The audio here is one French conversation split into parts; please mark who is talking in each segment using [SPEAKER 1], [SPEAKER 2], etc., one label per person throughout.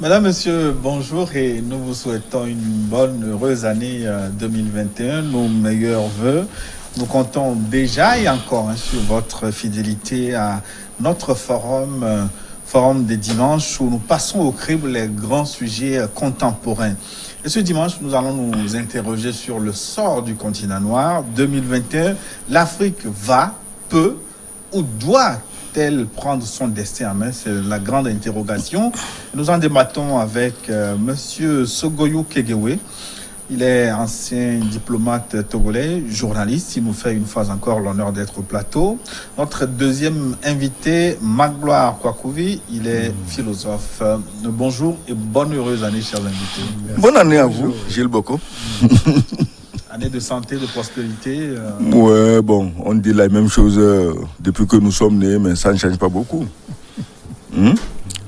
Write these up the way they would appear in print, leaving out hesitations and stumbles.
[SPEAKER 1] Mesdames, Messieurs, bonjour et nous vous souhaitons une bonne, heureuse année 2021, nos meilleurs voeux. Nous comptons déjà et encore sur votre fidélité à notre forum, forum des dimanches, où nous passons au crible les grands sujets contemporains. Et ce dimanche, nous allons nous interroger sur le sort du continent noir 2021. L'Afrique va, peut ou doit-elle prendre son destin en main? C'est la grande interrogation. Nous en débattons avec Monsieur Sogoyou Kegewe. Il est ancien diplomate togolais, journaliste. Il nous fait une fois encore l'honneur d'être au plateau. Notre deuxième invité, Magloire Kwakouvi, il est philosophe. Bonjour et bonne heureuse année, chers invités.
[SPEAKER 2] Merci. Bonne année à vous, Gilles Boko.
[SPEAKER 1] Année de santé, de prospérité.
[SPEAKER 2] Ouais, bon, on dit la même chose depuis que nous sommes nés, mais ça ne change pas beaucoup.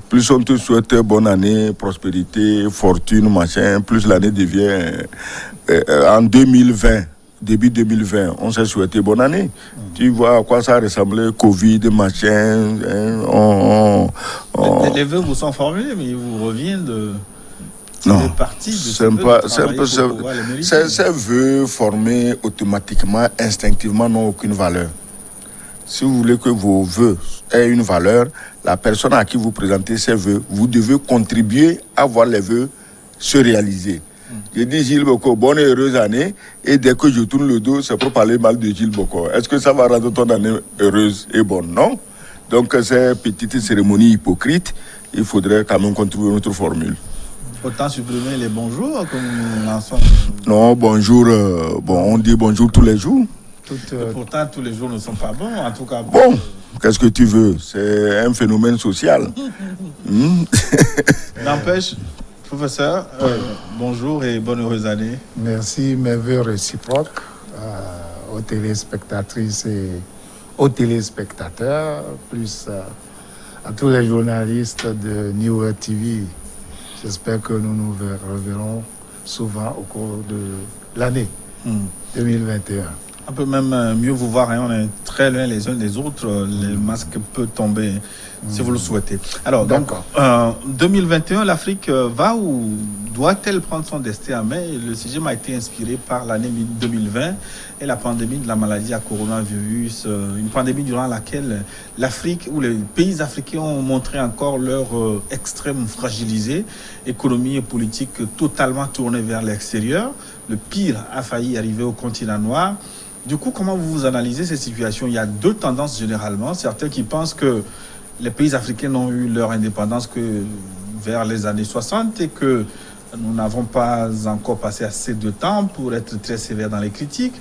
[SPEAKER 2] Plus on te souhaite bonne année, prospérité, fortune, machin, plus l'année devient... en 2020, début 2020, on s'est souhaité bonne année. Tu vois à quoi ça ressemblait, Covid, machin...
[SPEAKER 1] Les vœux vous sont formulés, mais ils vous reviennent de...
[SPEAKER 2] Non, ces vœux formés automatiquement, instinctivement, n'ont aucune valeur. Si vous voulez que vos vœux aient une valeur, la personne à qui vous présentez ces vœux, vous devez contribuer à voir les vœux se réaliser. Je dis Gilles Boko, bonne et heureuse année, et dès que je tourne le dos, c'est pour parler mal de Gilles Boko. Est-ce que ça va rendre ton année heureuse et bonne? Non. Donc ces petites cérémonies hypocrites, il faudrait quand même qu'on trouve une autre formule.
[SPEAKER 1] Autant supprimer les bonjours comme l'ensemble.
[SPEAKER 2] Non, bonjour, on dit bonjour tous les jours.
[SPEAKER 1] Pourtant, tous les jours ne sont pas bons, en tout cas.
[SPEAKER 2] Bon, qu'est-ce que tu veux? C'est un phénomène social.
[SPEAKER 1] N'empêche, professeur, bonjour et bonne heureuse année.
[SPEAKER 3] Merci, mes vœux réciproques aux téléspectatrices et aux téléspectateurs, plus à tous les journalistes de New World TV. J'espère que nous nous reverrons souvent au cours de l'année 2021.
[SPEAKER 1] On peut même mieux vous voir, hein, on est très loin les uns des autres, le masque peut tomber si vous le souhaitez. Alors, donc, 2021, l'Afrique va ou doit-elle prendre son destin en main? Le sujet m'a été inspiré par l'année 2020 et la pandémie de la maladie à coronavirus, une pandémie durant laquelle l'Afrique ou les pays africains ont montré encore leur extrême fragilisé, économie et politique totalement tournée vers l'extérieur. Le pire a failli arriver au continent noir. Du coup, comment vous analysez ces situations? Il y a deux tendances généralement. Certains qui pensent que les pays africains n'ont eu leur indépendance que vers les années 60 et que nous n'avons pas encore passé assez de temps pour être très sévères dans les critiques.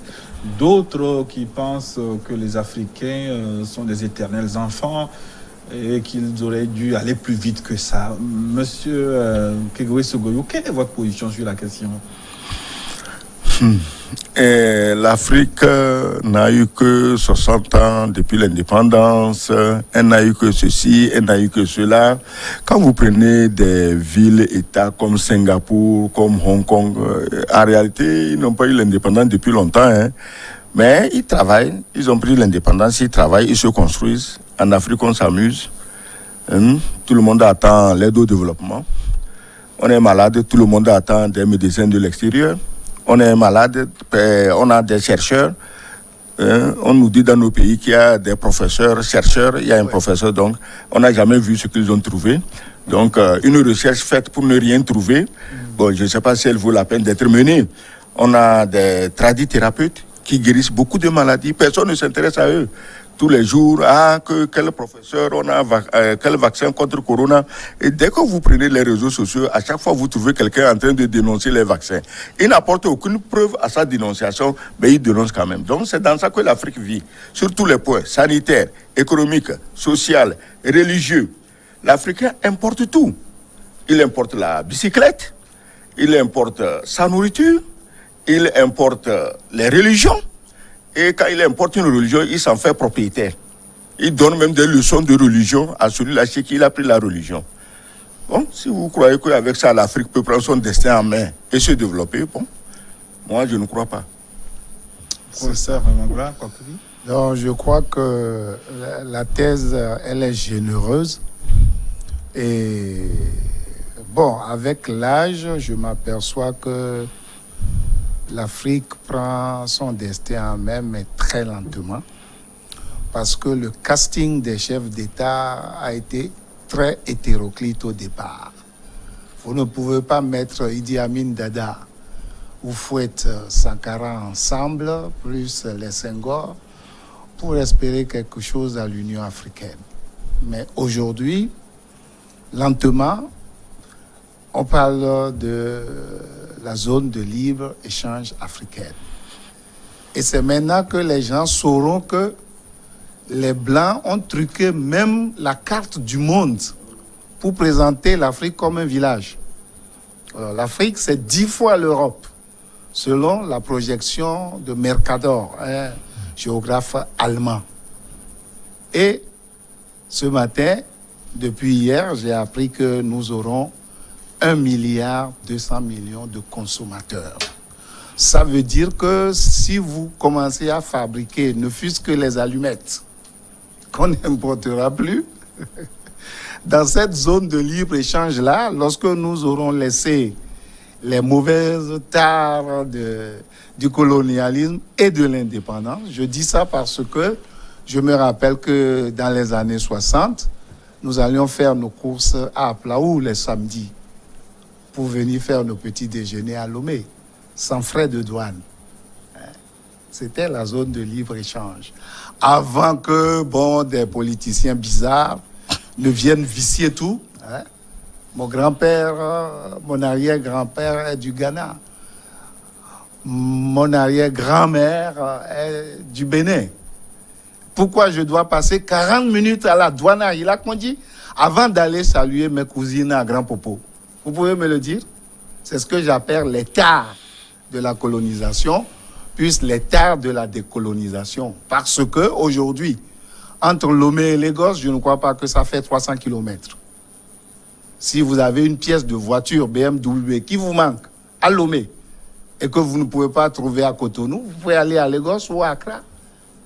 [SPEAKER 1] D'autres qui pensent que les Africains sont des éternels enfants et qu'ils auraient dû aller plus vite que ça. Monsieur Kegewe Sogoyou, quelle est votre position sur la question?
[SPEAKER 2] L'Afrique n'a eu que 60 ans depuis l'indépendance, elle n'a eu que ceci, elle n'a eu que cela. Quand vous prenez des villes-États comme Singapour, comme Hong Kong, en réalité, ils n'ont pas eu l'indépendance depuis longtemps, hein. Mais ils travaillent, ils ont pris l'indépendance, ils travaillent, ils se construisent. En Afrique, on s'amuse. Tout le monde attend l'aide au développement. On est malade, tout le monde attend des médecins de l'extérieur. On est malade, on a des chercheurs. On nous dit dans nos pays qu'il y a des professeurs, chercheurs, il y a un professeur, donc on n'a jamais vu ce qu'ils ont trouvé. Donc une recherche faite pour ne rien trouver, bon, je ne sais pas si elle vaut la peine d'être menée. On a des tradithérapeutes qui guérissent beaucoup de maladies, personne ne s'intéresse à eux. Tous les jours, quel professeur, on a quel vaccin contre Corona. Et dès que vous prenez les réseaux sociaux, à chaque fois vous trouvez quelqu'un en train de dénoncer les vaccins. Il n'apporte aucune preuve à sa dénonciation, mais il dénonce quand même. Donc c'est dans ça que l'Afrique vit, sur tous les points, sanitaires, économiques, social, religieux. L'Africain importe tout. Il importe la bicyclette, il importe sa nourriture, il importe les religions. Et quand il importe une religion, il s'en fait propriétaire. Il donne même des leçons de religion à celui-là chez qui il a pris la religion. Bon, si vous croyez qu'avec ça, l'Afrique peut prendre son destin en main et se développer, bon, moi, je ne crois pas.
[SPEAKER 1] C'est ça, Magloire Kwakouvi.
[SPEAKER 3] Donc, je crois que la thèse, elle est généreuse. Et Bon, avec l'âge, je m'aperçois que l'Afrique prend son destin en main, mais très lentement, parce que le casting des chefs d'État a été très hétéroclite au départ. Vous ne pouvez pas mettre Idi Amin Dada ou Fouette Sankara ensemble, plus les Senghor, pour espérer quelque chose à l'Union africaine. Mais aujourd'hui, lentement, on parle de la zone de libre-échange africaine. Et c'est maintenant que les gens sauront que les Blancs ont truqué même la carte du monde pour présenter l'Afrique comme un village. Alors, l'Afrique, c'est 10 fois l'Europe, selon la projection de Mercator, un géographe allemand. Et ce matin, depuis hier, j'ai appris que nous aurons 1,2 milliard de consommateurs. Ça veut dire que si vous commencez à fabriquer, ne fût-ce que les allumettes, qu'on n'importera plus, dans cette zone de libre-échange-là, lorsque nous aurons laissé les mauvaises tares du colonialisme et de l'indépendance, je dis ça parce que je me rappelle que dans les années 60, nous allions faire nos courses à Aplaou les samedis pour venir faire nos petits déjeuners à Lomé, sans frais de douane. C'était la zone de libre-échange. Avant que des politiciens bizarres ne viennent vicier tout. Mon grand-père, mon arrière-grand-père est du Ghana. Mon arrière-grand-mère est du Bénin. Pourquoi je dois passer 40 minutes à la douane à Ilakondi avant d'aller saluer mes cousines à Grand Popo? Vous pouvez me le dire? C'est ce que j'appelle les tares de la colonisation, puis les tares de la décolonisation. Parce que aujourd'hui, entre Lomé et Lagos, je ne crois pas que ça fait 300 km. Si vous avez une pièce de voiture BMW qui vous manque à Lomé et que vous ne pouvez pas trouver à Cotonou, vous pouvez aller à Lagos ou à Accra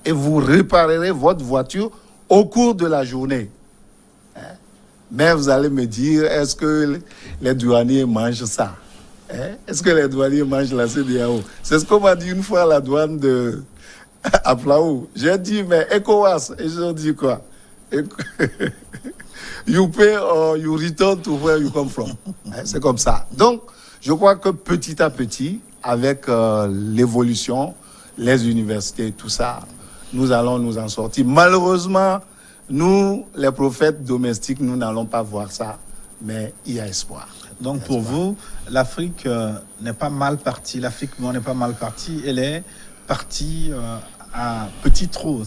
[SPEAKER 3] et vous réparerez votre voiture au cours de la journée. Mais vous allez me dire, est-ce que les douaniers mangent ça? Est-ce que les douaniers mangent la CEDEAO? C'est ce qu'on m'a dit une fois à la douane de Aplaou. J'ai dit, mais ECOWAS. Et ils ont dit quoi? You pay or you return to where you come from. C'est comme ça. Donc, je crois que petit à petit, avec l'évolution, les universités, tout ça, nous allons nous en sortir. Malheureusement, nous, les prophètes domestiques, nous n'allons pas voir ça, mais il y a espoir.
[SPEAKER 1] Donc pour vous, l'Afrique n'est pas mal partie, l'Afrique n'est pas mal partie, elle est partie à petit trot.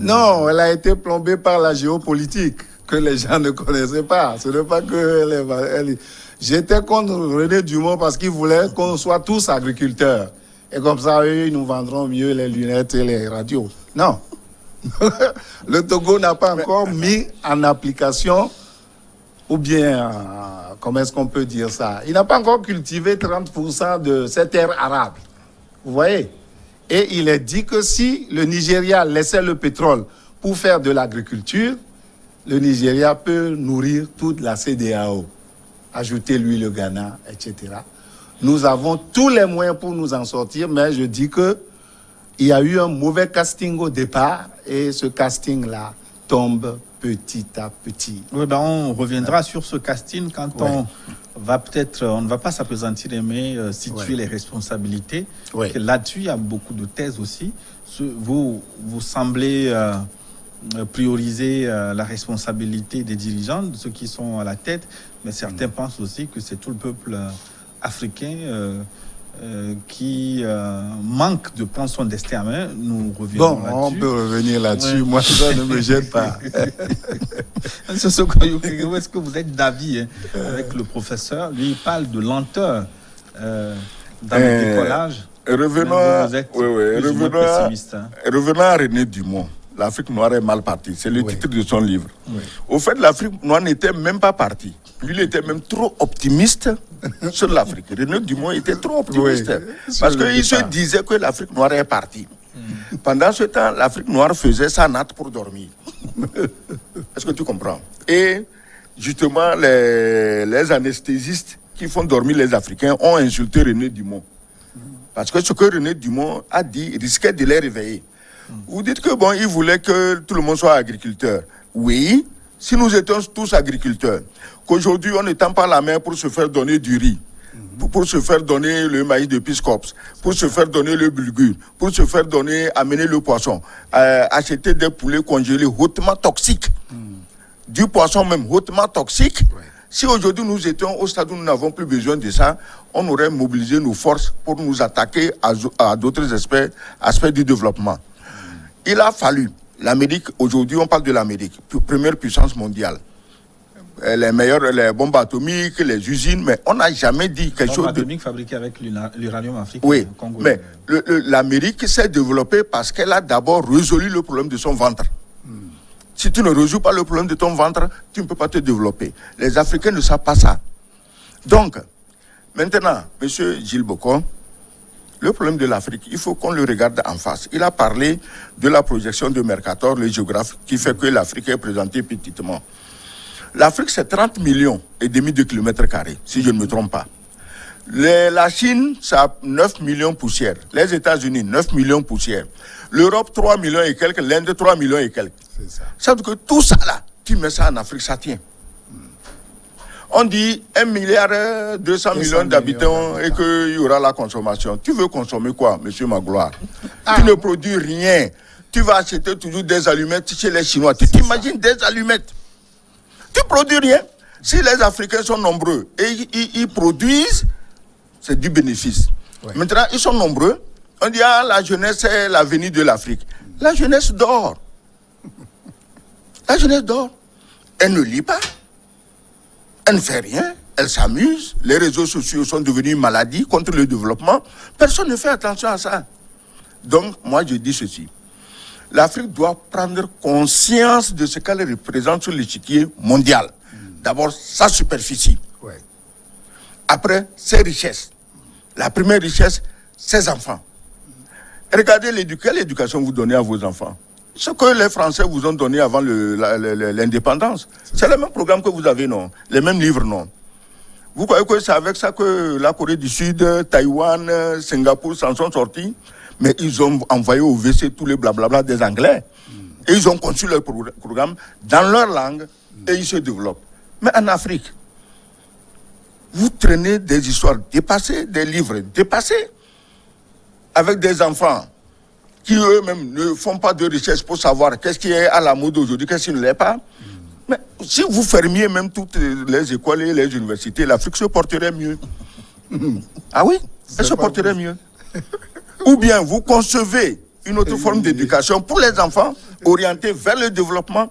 [SPEAKER 3] Non, elle a été plombée par la géopolitique que les gens ne connaissaient pas. Ce n'est pas que... J'étais contre René Dumont parce qu'il voulait qu'on soit tous agriculteurs. Et comme ça, eux, ils nous vendront mieux les lunettes et les radios. Non. Le Togo n'a pas encore mis en application, ou bien, comment est-ce qu'on peut dire ça? Il n'a pas encore cultivé 30% de cette terre arabe. Vous voyez? Et il est dit que si le Nigeria laissait le pétrole pour faire de l'agriculture, le Nigeria peut nourrir toute la CEDEAO. Ajouter lui le Ghana, etc. Nous avons tous les moyens pour nous en sortir, mais je dis que il y a eu un mauvais casting au départ et ce casting-là tombe petit à petit.
[SPEAKER 1] Oui, on reviendra sur ce casting quand on ne va pas s'appesantir, mais situer les responsabilités. Là-dessus, il y a beaucoup de thèses aussi. Vous semblez prioriser la responsabilité des dirigeants, de ceux qui sont à la tête, mais certains pensent aussi que c'est tout le peuple africain qui manque de prendre son destin à main. Nous reviendrons là-dessus.
[SPEAKER 3] On peut revenir là-dessus. Moi, ça ne me gêne pas.
[SPEAKER 1] Est-ce que vous êtes d'avis avec le professeur? Lui, il parle de lenteur dans le décollage.
[SPEAKER 2] Revenons à René Dumont. L'Afrique noire est mal partie. C'est le titre de son livre. Au fait, l'Afrique noire n'était même pas partie. Lui, il était même trop optimiste sur l'Afrique. René Dumont était trop optimiste. Parce qu'il se disait que l'Afrique noire est partie. Pendant ce temps, l'Afrique noire faisait sa natte pour dormir. Est-ce que tu comprends? Et justement, les anesthésistes qui font dormir les Africains ont insulté René Dumont. Parce que ce que René Dumont a dit risquait de les réveiller. Vous dites que bon, il voulait que tout le monde soit agriculteur. Oui, si nous étions tous agriculteurs, qu'aujourd'hui on ne tend pas la main pour se faire donner du riz, pour se faire donner le maïs de Piscops, pour se faire donner le bulgur, pour se faire donner, amener le poisson, acheter des poulets congelés hautement toxiques, du poisson même hautement toxique. Ouais. Si aujourd'hui nous étions au stade où nous n'avons plus besoin de ça, on aurait mobilisé nos forces pour nous attaquer à d'autres aspects du développement. Il a fallu, l'Amérique, aujourd'hui on parle de l'Amérique, première puissance mondiale. Les bombes atomiques, les usines, mais on n'a jamais dit quelque chose de...
[SPEAKER 1] Bombes atomiques fabriquées avec l'uranium africain.
[SPEAKER 2] Oui, mais l'Amérique s'est développée parce qu'elle a d'abord résolu le problème de son ventre. Si tu ne résous pas le problème de ton ventre, tu ne peux pas te développer. Les Africains ne savent pas ça. Donc, maintenant, M. Gilles Bocon, le problème de l'Afrique, il faut qu'on le regarde en face. Il a parlé de la projection de Mercator, le géographe, qui fait que l'Afrique est présentée petitement. L'Afrique, c'est 30 millions et demi de kilomètres carrés, si je ne me trompe pas. La Chine, ça a 9 millions poussières. Les États-Unis, 9 millions poussières. L'Europe, 3 millions et quelques. L'Inde, 3 millions et quelques. C'est ça. Ça veut dire que tout ça là, tu mets ça en Afrique, ça tient. On dit 1 milliard 200 millions d'habitants et qu'il y aura la consommation. Tu veux consommer quoi, monsieur Magloire? Tu ne produis rien. Tu vas acheter toujours des allumettes chez les Chinois. Tu t'imagines des allumettes? Tu ne produis rien. Si les Africains sont nombreux et ils produisent, c'est du bénéfice. Ouais. Maintenant, ils sont nombreux. On dit, ah, la jeunesse, c'est l'avenir de l'Afrique. La jeunesse dort. La jeunesse dort. Elle ne lit pas. Elle ne fait rien. Elle s'amuse. Les réseaux sociaux sont devenus une maladie contre le développement. Personne ne fait attention à ça. Donc, moi, je dis ceci. L'Afrique doit prendre conscience de ce qu'elle représente sur l'échiquier mondial. D'abord, sa superficie. Ouais. Après, ses richesses. La première richesse, ses enfants. Regardez quelle éducation vous donnez à vos enfants. Ce que les Français vous ont donné avant l'indépendance. C'est le même programme que vous avez, non? Les mêmes livres, non? Vous croyez que c'est avec ça que la Corée du Sud, Taïwan, Singapour s'en sont sortis? Mais ils ont envoyé au WC tous les blablabla des Anglais. Et ils ont conçu leur programme dans leur langue et ils se développent. Mais en Afrique, vous traînez des histoires dépassées, des livres dépassés, avec des enfants qui eux-mêmes ne font pas de recherche pour savoir qu'est-ce qui est à la mode aujourd'hui, qu'est-ce qui ne l'est pas. Mais si vous fermiez même toutes les écoles et les universités, l'Afrique se porterait mieux. Ah oui, elle se porterait mieux. Ou bien vous concevez une autre forme d'éducation pour les enfants orientée vers le développement.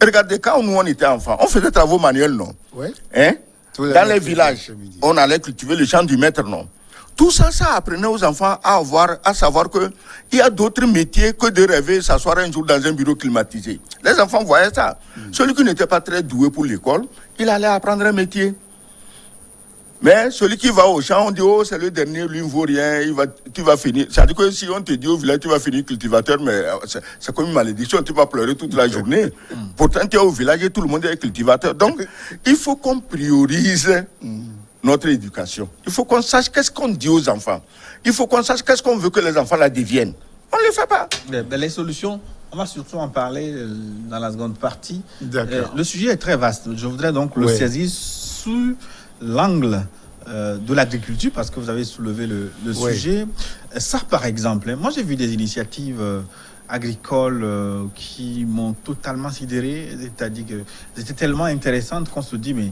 [SPEAKER 2] Regardez, quand nous on était enfants, on faisait travaux manuels, non? Oui. Hein? Dans les villages, on allait cultiver le champ du maître, non? Tout ça, ça apprenait aux enfants à savoir qu'il y a d'autres métiers que de rêver s'asseoir un jour dans un bureau climatisé. Les enfants voyaient ça. Celui qui n'était pas très doué pour l'école, il allait apprendre un métier. Mais celui qui va au champ, on dit, oh, c'est le dernier, lui, il ne vaut rien, tu vas finir. C'est-à-dire que si on te dit au village, tu vas finir cultivateur, mais c'est comme une malédiction, tu vas pleurer toute la journée. Pourtant, tu es au village et tout le monde est cultivateur. Donc, il faut qu'on priorise notre éducation. Il faut qu'on sache qu'est-ce qu'on dit aux enfants. Il faut qu'on sache qu'est-ce qu'on veut que les enfants la deviennent. On ne le fait pas.
[SPEAKER 1] Les solutions, on va surtout en parler dans la seconde partie. Le sujet est très vaste. Je voudrais donc le saisir sous l'angle de l'agriculture, parce que vous avez soulevé le sujet. Ça, par exemple, moi j'ai vu des initiatives agricoles qui m'ont totalement sidéré, c'est-à-dire que c'était tellement intéressante qu'on se dit, mais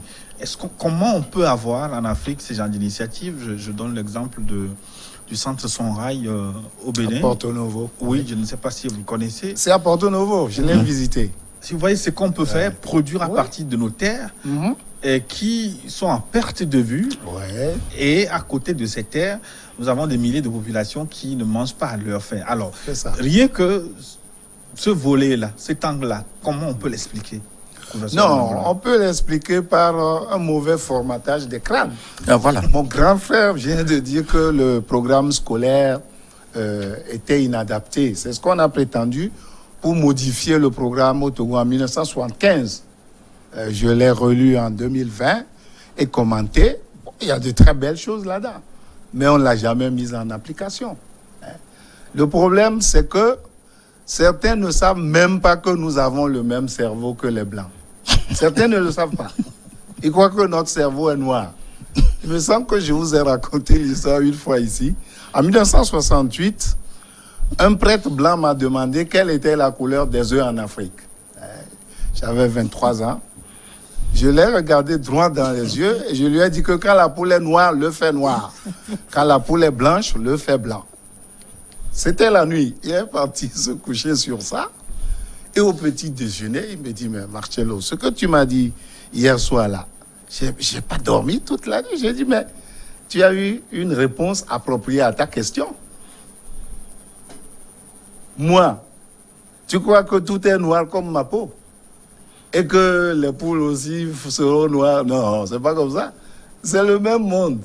[SPEAKER 1] comment on peut avoir en Afrique ces genres d'initiatives? Je donne l'exemple du centre Sonrail au Bénin.
[SPEAKER 3] À Porto Novo.
[SPEAKER 1] Oui, je ne sais pas si vous le connaissez.
[SPEAKER 3] C'est à Porto Novo, je l'ai visité.
[SPEAKER 1] Si vous voyez ce qu'on peut faire, produire à partir de nos terres, qui sont en perte de vue. Et à côté de ces terres, nous avons des milliers de populations qui ne mangent pas à leur faim. Alors, rien que ce volet-là, cet angle-là, comment on peut l'expliquer?
[SPEAKER 3] Non, on peut l'expliquer par un mauvais formatage des crânes.
[SPEAKER 2] Voilà.
[SPEAKER 3] Mon grand frère vient de dire que le programme scolaire était inadapté. C'est ce qu'on a prétendu pour modifier le programme au Togo en 1975. Je l'ai relu en 2020 et commenté. Bon, il y a de très belles choses là-dedans, mais on ne l'a jamais mise en application. Le problème, c'est que certains ne savent même pas que nous avons le même cerveau que les Blancs. Certains ne le savent pas. Ils croient que notre cerveau est noir. Il me semble que je vous ai raconté l'histoire une fois ici. En 1968, un prêtre blanc m'a demandé quelle était la couleur des œufs en Afrique. J'avais 23 ans. Je l'ai regardé droit dans les yeux et je lui ai dit que quand la poule est noire, l'œuf est noir. Quand la poule est blanche, l'œuf est blanc. C'était la nuit. Il est parti se coucher sur ça. Et au petit déjeuner, il me dit, mais Marcello, ce que tu m'as dit hier soir là, j'ai pas dormi toute la nuit. J'ai dit, mais tu as eu une réponse appropriée à ta question. Moi, tu crois que tout est noir comme ma peau? Et que les poules aussi seront noires? Non, c'est pas comme ça. C'est le même monde.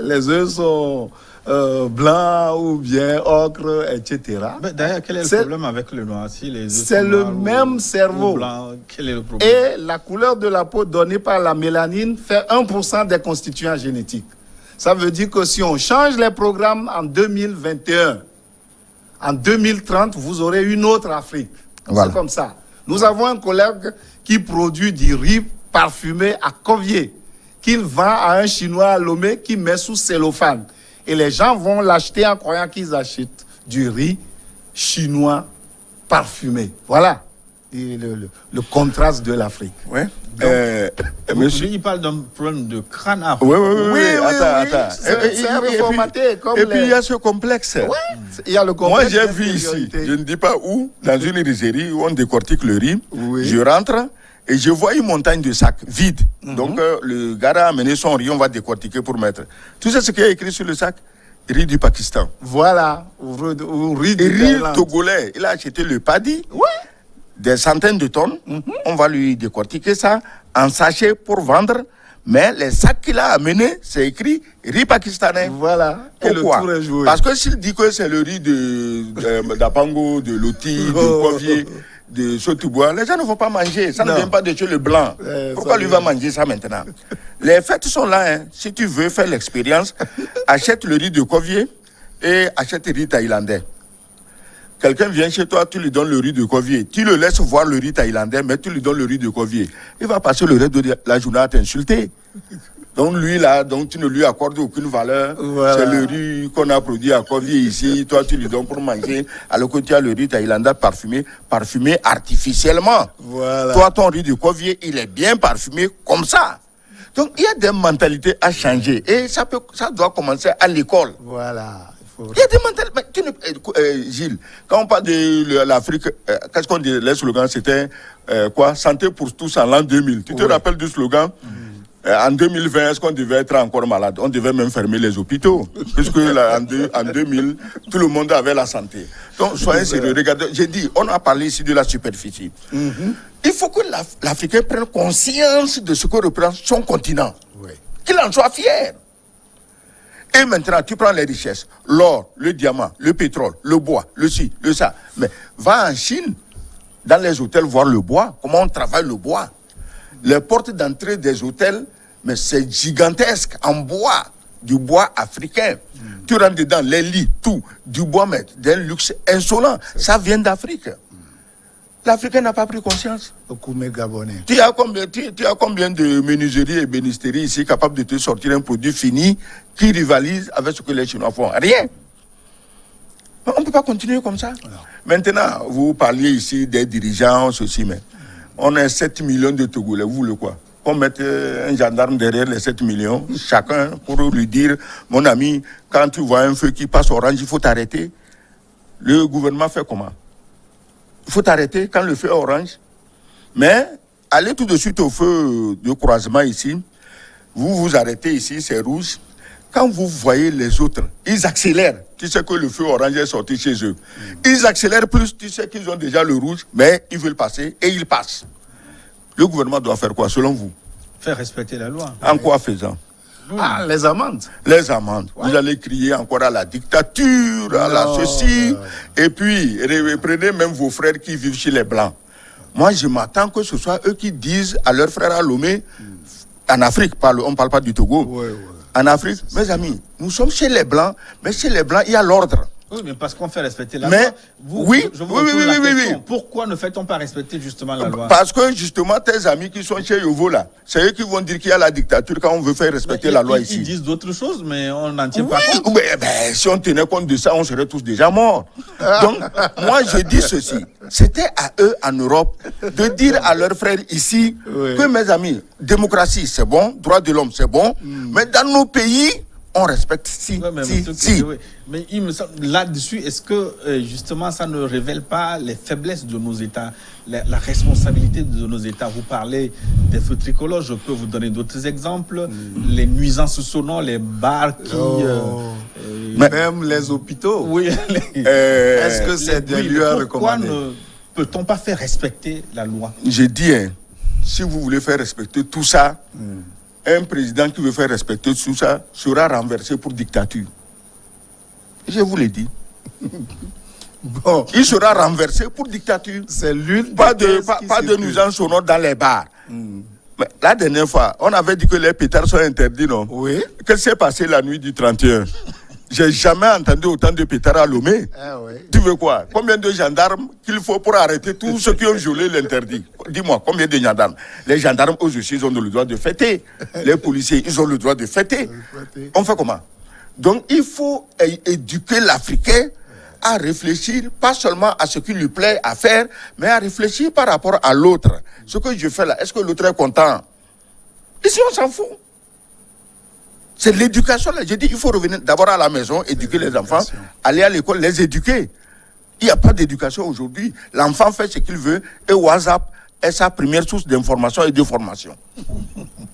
[SPEAKER 3] Les œufs sont blancs ou bien ocre, etc.
[SPEAKER 1] D'ailleurs, quel est le problème avec le noir? Si les œufs
[SPEAKER 3] c'est
[SPEAKER 1] sont
[SPEAKER 3] le
[SPEAKER 1] noirs
[SPEAKER 3] même cerveau.
[SPEAKER 1] ou blancs, quel est le problème?
[SPEAKER 3] Et la couleur de la peau donnée par la mélanine fait 1% des constituants génétiques. Ça veut dire que si on change les programmes en 2021, en 2030, vous aurez une autre Afrique. Voilà. C'est comme ça. Nous avons un collègue qui produit du riz parfumé à Covier, qu'il vend à un Chinois à Lomé qui met sous cellophane. Et les gens vont l'acheter en croyant qu'ils achètent du riz chinois parfumé. Voilà le contraste de l'Afrique.
[SPEAKER 2] Oui.
[SPEAKER 1] Monsieur, il parle d'un problème de crâne afro.
[SPEAKER 2] Oui, attends.
[SPEAKER 3] C'est reformaté.
[SPEAKER 2] Et puis il y a ce complexe.
[SPEAKER 3] Oui, il y a le complexe.
[SPEAKER 2] Moi, j'ai vu ici, je ne dis pas où, dans une rizerie où on décortique le riz.
[SPEAKER 3] Oui.
[SPEAKER 2] Je rentre et je vois une montagne de sacs vides. Donc, le gars a amené son riz, on va décortiquer pour mettre. Tu sais ce qu'il y a écrit sur le sac? Riz du Pakistan.
[SPEAKER 3] Voilà. Ou riz du
[SPEAKER 2] riz togolais. Il a acheté le paddy.
[SPEAKER 3] Oui.
[SPEAKER 2] Des centaines de tonnes. On va lui décortiquer ça en sachet pour vendre. Mais les sacs qu'il a amenés, c'est écrit riz pakistanais.
[SPEAKER 3] Voilà.
[SPEAKER 2] Pourquoi?
[SPEAKER 3] Et le tour est joué.
[SPEAKER 2] Parce que s'il dit que c'est le riz d'Apango, de Loti, de Covier, de Sotubois, les gens ne vont pas manger. Ça ne vient pas de chez le blanc. Pourquoi lui va manger ça maintenant? Les fêtes sont là. Hein. Si tu veux faire l'expérience, achète le riz de Covier et achète le riz thaïlandais. Quelqu'un vient chez toi, tu lui donnes le riz de Covier. Tu le laisses voir le riz thaïlandais, mais tu lui donnes le riz de Covier. Il va passer le reste de la journée à t'insulter. Donc lui là, donc tu ne lui accordes aucune valeur. Voilà. C'est le riz qu'on a produit à Covier ici. Toi tu lui donnes pour manger, alors que tu as le riz thaïlandais parfumé artificiellement.
[SPEAKER 3] Voilà.
[SPEAKER 2] Toi ton riz de Covier, il est bien parfumé comme ça. Donc il y a des mentalités à changer et ça doit commencer à l'école.
[SPEAKER 3] Voilà.
[SPEAKER 2] Il y a des mentalités. Gilles, quand on parle de l'Afrique, qu'est-ce qu'on dit? Le slogan, c'était quoi? Santé pour tous en l'an 2000. Tu te rappelles du slogan? En 2020, est-ce qu'on devait être encore malade? On devait même fermer les hôpitaux. Puisque en 2000, tout le monde avait la santé. Donc, soyez sérieux. Regardez, j'ai dit, on a parlé ici de la superficie. Il faut que l'Africain prenne conscience de ce que représente son continent.
[SPEAKER 3] Oui.
[SPEAKER 2] Qu'il en soit fier. Et maintenant, tu prends les richesses, l'or, le diamant, le pétrole, le bois, le ci, le ça. Mais va en Chine, dans les hôtels, voir le bois, comment on travaille le bois. Les portes d'entrée des hôtels, mais c'est gigantesque, en bois, du bois africain. Tu rentres dedans, les lits, tout, du bois, mais d'un luxe insolent. Ça vient d'Afrique. L'Africain n'a pas pris conscience.
[SPEAKER 3] Gabonais.
[SPEAKER 2] Tu as combien de menuiseries et bénisteries ici capables de te sortir un produit fini qui rivalise avec ce que les Chinois font? Rien. On ne peut pas continuer comme ça. Non. Maintenant, vous parliez ici des dirigeants, ceci, mais on a 7 millions de Togolais. Vous voulez quoi? On mette un gendarme derrière les 7 millions, chacun, pour lui dire, mon ami, quand tu vois un feu qui passe orange, il faut t'arrêter. Le gouvernement fait comment? Il faut t'arrêter quand le feu est orange. Mais allez tout de suite au feu de croisement ici. Vous vous arrêtez ici, c'est rouge. Quand vous voyez les autres, ils accélèrent. Tu sais que le feu orange est sorti chez eux. Ils accélèrent plus, tu sais qu'ils ont déjà le rouge, mais ils veulent passer et ils passent. Le gouvernement doit faire quoi, selon vous?
[SPEAKER 1] Faire respecter la loi.
[SPEAKER 2] En quoi faisant?
[SPEAKER 3] Les amendes.
[SPEAKER 2] Les amendes. Ouais. Vous allez crier encore à la dictature, à la ceci. Et puis, prenez même vos frères qui vivent chez les Blancs. moi je m'attends que ce soit eux qui disent à leurs frères à Lomé, en Afrique, on ne parle pas du Togo, en Afrique, mes amis, nous sommes chez les Blancs, mais chez les Blancs, il y a l'ordre.
[SPEAKER 1] Oui, mais parce qu'on fait respecter la loi.
[SPEAKER 2] Oui.
[SPEAKER 1] Pourquoi ne fait-on pas respecter justement la loi?
[SPEAKER 2] Parce que justement, tes amis qui sont chez Yovo là, c'est eux qui vont dire qu'il y a la dictature quand on veut faire respecter la loi ici.
[SPEAKER 1] Ils disent d'autres choses, mais on n'en tient pas compte.
[SPEAKER 2] Mais, si on tenait compte de ça, on serait tous déjà morts. Donc, moi, je dis ceci. C'était à eux, en Europe, de dire à leurs frères ici que, mes amis, démocratie, c'est bon, droit de l'homme, c'est bon, mais dans nos pays, on respecte
[SPEAKER 1] mais il me semble, là-dessus, est-ce que justement ça ne révèle pas les faiblesses de nos États, la responsabilité de nos États? Vous parlez des feux tricolores, je peux vous donner d'autres exemples, les nuisances sonores, les bars qui...
[SPEAKER 3] même les hôpitaux.
[SPEAKER 1] Oui.
[SPEAKER 3] Est-ce que c'est des lieux à recommander?
[SPEAKER 1] Pourquoi ne peut-on pas faire respecter la loi?
[SPEAKER 2] J'ai dit, si vous voulez faire respecter tout ça, un président qui veut faire respecter tout ça sera renversé pour dictature. Je vous l'ai dit.
[SPEAKER 3] Bon.
[SPEAKER 2] Il sera renversé pour dictature.
[SPEAKER 3] C'est l'une
[SPEAKER 2] pas de nuisances sonores dans les bars. Mais la dernière fois, on avait dit que les pétards sont interdits, non?
[SPEAKER 3] Oui.
[SPEAKER 2] Qu'est-ce qui s'est passé la nuit du 31? J'ai jamais entendu autant de pétards à Lomé. Tu veux quoi? Combien de gendarmes qu'il faut pour arrêter tous ceux qui ont violé l'interdit? Dis-moi, combien de gendarmes? Les gendarmes, eux aussi, ils ont le droit de fêter. Les policiers, ils ont le droit de fêter. On fait comment? Donc, il faut éduquer l'Africain à réfléchir, pas seulement à ce qui lui plaît à faire, mais à réfléchir par rapport à l'autre. Ce que je fais là, est-ce que l'autre est content? Ici, on s'en fout. C'est l'éducation là. J'ai dit, il faut revenir d'abord à la maison, éduquer les enfants, aller à l'école, les éduquer. Il n'y a pas d'éducation aujourd'hui. L'enfant fait ce qu'il veut et WhatsApp est sa première source d'information et de formation.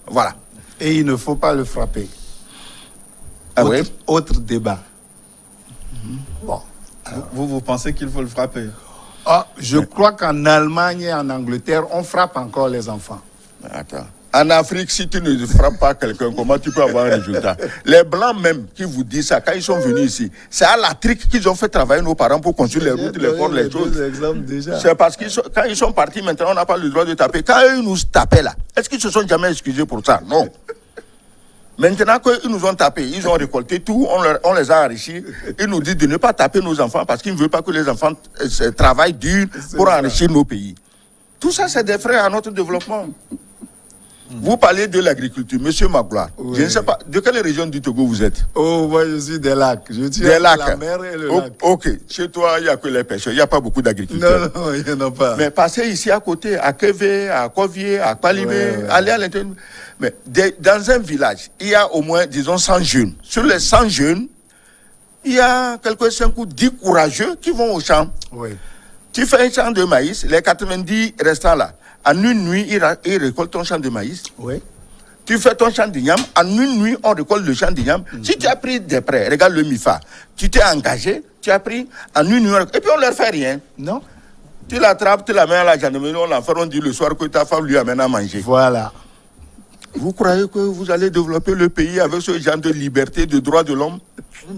[SPEAKER 2] Voilà.
[SPEAKER 3] Et il ne faut pas le frapper. Autre débat. Bon.
[SPEAKER 1] Vous pensez qu'il faut le frapper?
[SPEAKER 3] Je crois qu'en Allemagne et en Angleterre, on frappe encore les enfants.
[SPEAKER 2] Attends. En Afrique, si tu ne frappes pas quelqu'un, comment tu peux avoir un résultat? Les Blancs même qui vous disent ça, quand ils sont venus ici, c'est à la trique qu'ils ont fait travailler nos parents pour construire les routes, les ports, les choses. C'est parce que quand ils sont partis, maintenant, on n'a pas le droit de taper. Quand ils nous tapaient là, est-ce qu'ils se sont jamais excusés pour ça? Non. Maintenant qu'ils nous ont tapés, ils ont récolté tout, on les a enrichis. Ils nous disent de ne pas taper nos enfants parce qu'ils ne veulent pas que les enfants travaillent dur pour enrichir nos pays. Tout ça, c'est des freins à notre développement. Vous parlez de l'agriculture, monsieur Magloire. Oui. Je ne sais pas, de quelle région du Togo vous êtes?
[SPEAKER 3] Oh, moi je suis des lacs. Je suis
[SPEAKER 2] des lacs.
[SPEAKER 3] La mer et le lac.
[SPEAKER 2] Ok, chez toi, il n'y a que les pêcheurs, il n'y a pas beaucoup d'agriculteurs.
[SPEAKER 3] Non, il n'y en a pas.
[SPEAKER 2] Mais passez ici à côté, à Kévé, à Kovier, à Palimé, allez à l'intérieur. Mais dans un village, il y a au moins, disons, 100 jeunes. Sur les 100 jeunes, il y a quelques 5 ou 10 courageux qui vont au champ.
[SPEAKER 3] Oui.
[SPEAKER 2] Tu fais un champ de maïs, les 90 restants là. En une nuit, ils récoltent ton champ de maïs.
[SPEAKER 3] Oui.
[SPEAKER 2] Tu fais ton champ d'igname. En une nuit, on récolte le champ d'igname. Si tu as pris des prêts, regarde le MIFA, tu t'es engagé, tu as pris en une nuit. Et puis on ne leur fait rien.
[SPEAKER 3] Non.
[SPEAKER 2] Tu l'attrapes, tu la mets à la gendarmerie, on l'enferme, on dit le soir que ta femme lui amène à manger.
[SPEAKER 3] Voilà.
[SPEAKER 2] Vous croyez que vous allez développer le pays avec ce genre de liberté, de droits de l'homme?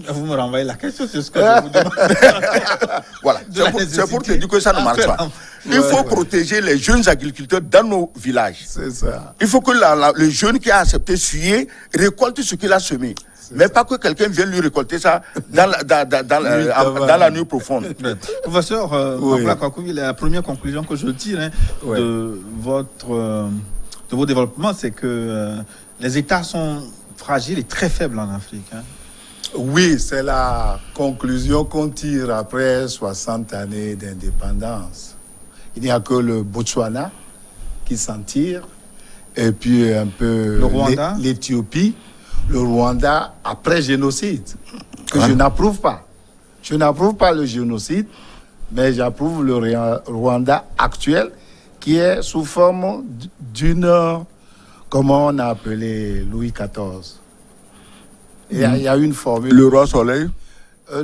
[SPEAKER 1] Vous me renvoyez la question, c'est ce que je vous demande.
[SPEAKER 2] Voilà, c'est pour te dire que ça ne marche pas. Il faut protéger les jeunes agriculteurs dans nos villages.
[SPEAKER 3] C'est ça.
[SPEAKER 2] Il faut que le jeune qui a accepté suer récolte ce qu'il a semé. Mais pas que quelqu'un vienne lui récolter ça dans la nuit profonde.
[SPEAKER 1] Professeur, la première conclusion que je tire de vos développements, c'est que les États sont fragiles et très faibles en Afrique.
[SPEAKER 3] Oui, c'est la conclusion qu'on tire après 60 années d'indépendance. Il n'y a que le Botswana qui s'en tire, et puis un peu l'Éthiopie, le Rwanda après génocide, que je n'approuve pas. Je n'approuve pas le génocide, mais j'approuve le Rwanda actuel, qui est sous forme d'une, comment on a appelé Louis XIV. Il y a une formule.
[SPEAKER 2] Le roi soleil?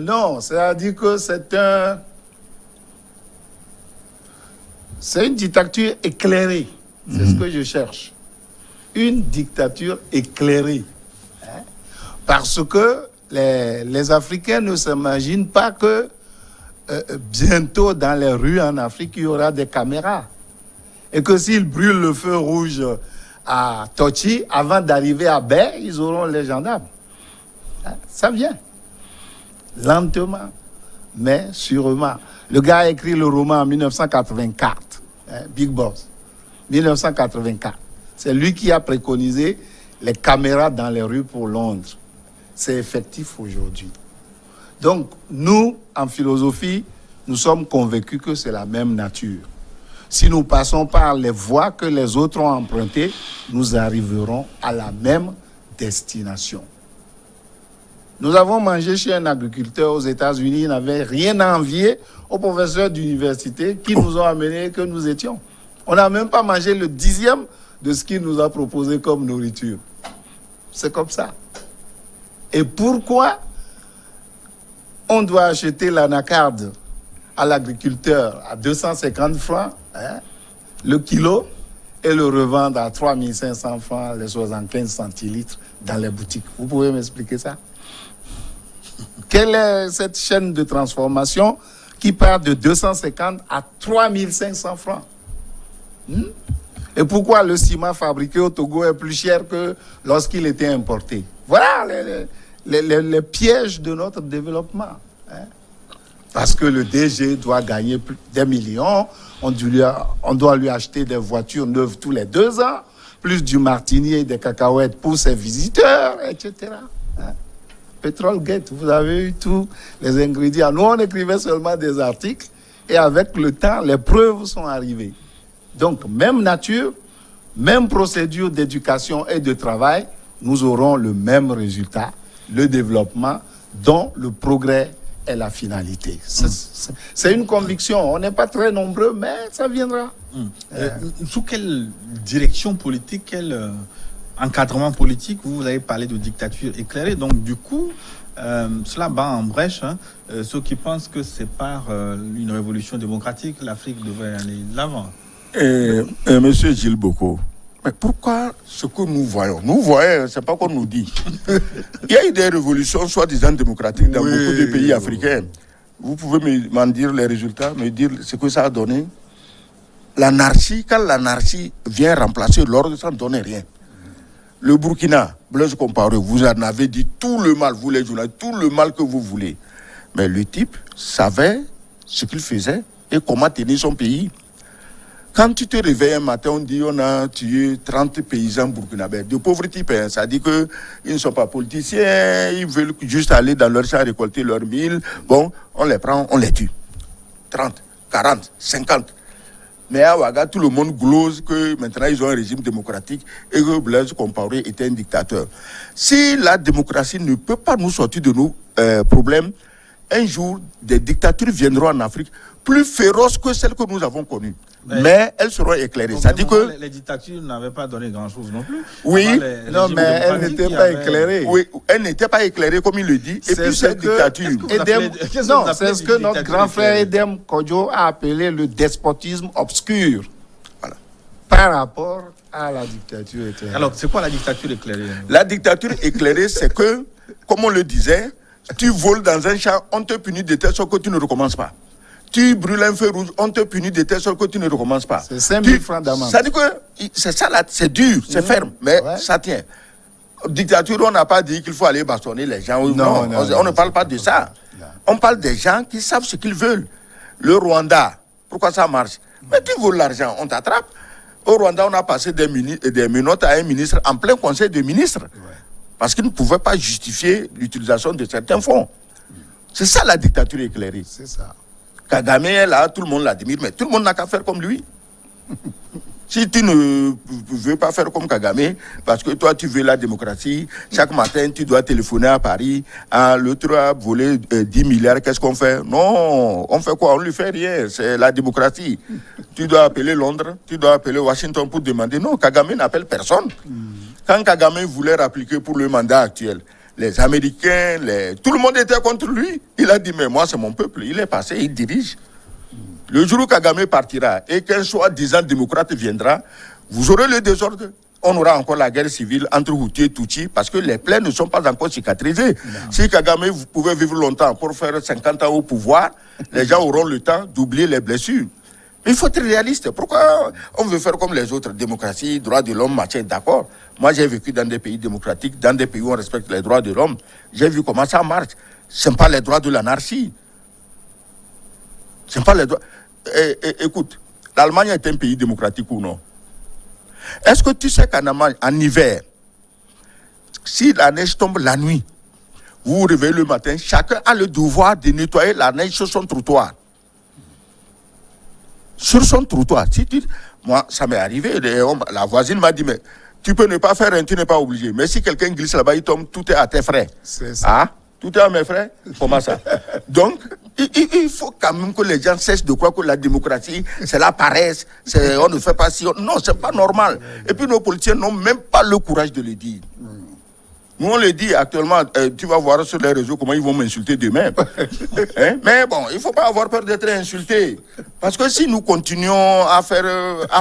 [SPEAKER 3] Non, c'est-à-dire que c'est une dictature éclairée. C'est ce que je cherche. Une dictature éclairée. Parce que les Africains ne s'imaginent pas que bientôt dans les rues en Afrique, il y aura des caméras. Et que s'ils brûlent le feu rouge à Tochi, avant d'arriver à Baie, ils auront les gendarmes. Ça vient. Lentement, mais sûrement. Le gars a écrit le roman en 1984, Big Boss. 1984. C'est lui qui a préconisé les caméras dans les rues pour Londres. C'est effectif aujourd'hui. Donc, nous, en philosophie, nous sommes convaincus que c'est la même nature. Si nous passons par les voies que les autres ont empruntées, nous arriverons à la même destination. Nous avons mangé chez un agriculteur aux États-Unis, il n'avait rien à envier aux professeurs d'université qui nous ont amenés que nous étions. On n'a même pas mangé le 10e de ce qu'il nous a proposé comme nourriture. C'est comme ça. Et pourquoi on doit acheter l'anacarde à l'agriculteur à 250 francs le kilo et le revendre à 3500 francs les 75 centilitres dans les boutiques? Vous pouvez m'expliquer ça? Quelle est cette chaîne de transformation qui part de 250 à 3500 francs? Et pourquoi le ciment fabriqué au Togo est plus cher que lorsqu'il était importé? Voilà les pièges de notre développement. Parce que le DG doit gagner des millions, on doit lui acheter des voitures neuves tous les 2 ans, plus du martini et des cacahuètes pour ses visiteurs, etc. Petrolgate, vous avez eu tous les ingrédients. Nous, on écrivait seulement des articles et avec le temps, les preuves sont arrivées. Donc, même nature, même procédure d'éducation et de travail, nous aurons le même résultat, le développement dont le progrès est la finalité. C'est une conviction. On n'est pas très nombreux, mais ça viendra.
[SPEAKER 1] Sous quelle direction politique, quel encadrement politique, vous avez parlé de dictature éclairée, donc du coup, cela bat en brèche ceux qui pensent que c'est par une révolution démocratique l'Afrique devrait aller de l'avant.
[SPEAKER 2] Monsieur Gilles Boko, mais pourquoi ce que nous voyons, c'est pas qu'on nous dit. Il y a eu des révolutions soi-disant démocratiques dans beaucoup de pays africains. Vous pouvez m'en dire les résultats, me dire ce que ça a donné. L'anarchie, quand l'anarchie vient remplacer l'ordre, ça ne donne rien. Le Burkina, Blaise Compaoré, vous en avez dit tout le mal, vous les journalistes, tout le mal que vous voulez. Mais le type savait ce qu'il faisait et comment tenir son pays. Quand tu te réveilles un matin, on dit on a tué 30 paysans burkinabés. De pauvres types, ça dit qu'ils ne sont pas politiciens, ils veulent juste aller dans leur champ récolter leurs mille. Bon, on les prend, on les tue. 30, 40, 50. Mais à Ouaga, tout le monde glose que maintenant ils ont un régime démocratique et que Blaise Compaoré était un dictateur. Si la démocratie ne peut pas nous sortir de nos problèmes, un jour, des dictatures viendront en Afrique plus féroces que celles que nous avons connues. Mais elles seront éclairées. Ça dit que
[SPEAKER 1] les dictatures n'avaient pas donné grand-chose non plus.
[SPEAKER 2] Oui,
[SPEAKER 3] non, mais elles n'étaient pas éclairées.
[SPEAKER 2] Oui, elles n'étaient pas éclairées comme il le dit. Et puis cette dictature.
[SPEAKER 3] Non, c'est ce que notre grand frère Edem Kodjo a appelé le despotisme obscur. Voilà. Par rapport à la dictature éclairée.
[SPEAKER 1] Alors, c'est quoi la dictature éclairée?
[SPEAKER 2] La dictature éclairée, c'est que, comme on le disait, tu voles dans un champ, on te punit de telle sorte que tu ne recommences pas. Tu brûles un feu rouge, on te punit de telle sorte que tu ne recommences pas.
[SPEAKER 3] C'est 5 000 francs d'amende.
[SPEAKER 2] Ça dit que c'est ça là, c'est dur, c'est ferme, mais ça tient. Dictature, on n'a pas dit qu'il faut aller bastonner les gens. Non, on ne parle pas de ça. Non. On parle des gens qui savent ce qu'ils veulent. Le Rwanda, pourquoi ça marche? Mais tu veux l'argent, on t'attrape. Au Rwanda, on a passé des menottes à un ministre en plein conseil de ministres. Parce qu'il ne pouvait pas justifier l'utilisation de certains fonds. C'est ça la dictature éclairée.
[SPEAKER 3] C'est ça.
[SPEAKER 2] Kagame est là, tout le monde l'admire, mais tout le monde n'a qu'à faire comme lui. Si tu ne veux pas faire comme Kagame, parce que toi tu veux la démocratie, chaque matin tu dois téléphoner à Paris, l'autre a volé 10 milliards, qu'est-ce qu'on fait? Non, on fait quoi? On ne lui fait rien, c'est la démocratie. Tu dois appeler Londres, tu dois appeler Washington pour demander. Non, Kagame n'appelle personne. Quand Kagame voulait appliquer pour le mandat actuel, les Américains, tout le monde était contre lui. Il a dit, mais moi c'est mon peuple. Il est passé, il dirige. Le jour où Kagame partira et qu'un soi-disant démocrate viendra, vous aurez le désordre. On aura encore la guerre civile entre Hutu et Tutsi parce que les plaies ne sont pas encore cicatrisées. Si Kagame vous pouvez vivre longtemps pour faire 50 ans au pouvoir, les gens auront le temps d'oublier les blessures. Il faut être réaliste. Pourquoi on veut faire comme les autres, démocratie, droits de l'homme, machin, d'accord. Moi, j'ai vécu dans des pays démocratiques, dans des pays où on respecte les droits de l'homme. J'ai vu comment ça marche. Ce n'est pas les droits de l'anarchie. Ce n'est pas les droits... écoute, l'Allemagne est un pays démocratique ou non? Est-ce que tu sais qu'en Allemagne, en hiver, si la neige tombe la nuit, vous vous réveillez le matin, chacun a le devoir de nettoyer la neige sur son trottoir. Sur son trottoir. Moi, ça m'est arrivé. La voisine m'a dit, mais tu peux ne pas faire rien, tu n'es pas obligé. Mais si quelqu'un glisse là-bas, il tombe, tout est à tes frais.
[SPEAKER 3] C'est ça.
[SPEAKER 2] Ah, tout est à mes frais? Comment ça? Donc, il faut quand même que les gens cessent de croire que la démocratie, c'est la paresse, on ne fait pas si... Non, c'est pas normal. Et puis nos politiciens n'ont même pas le courage de le dire. Nous, on le dit actuellement, tu vas voir sur les réseaux comment ils vont m'insulter demain. Hein? Mais bon, il ne faut pas avoir peur d'être insulté. Parce que si nous continuons à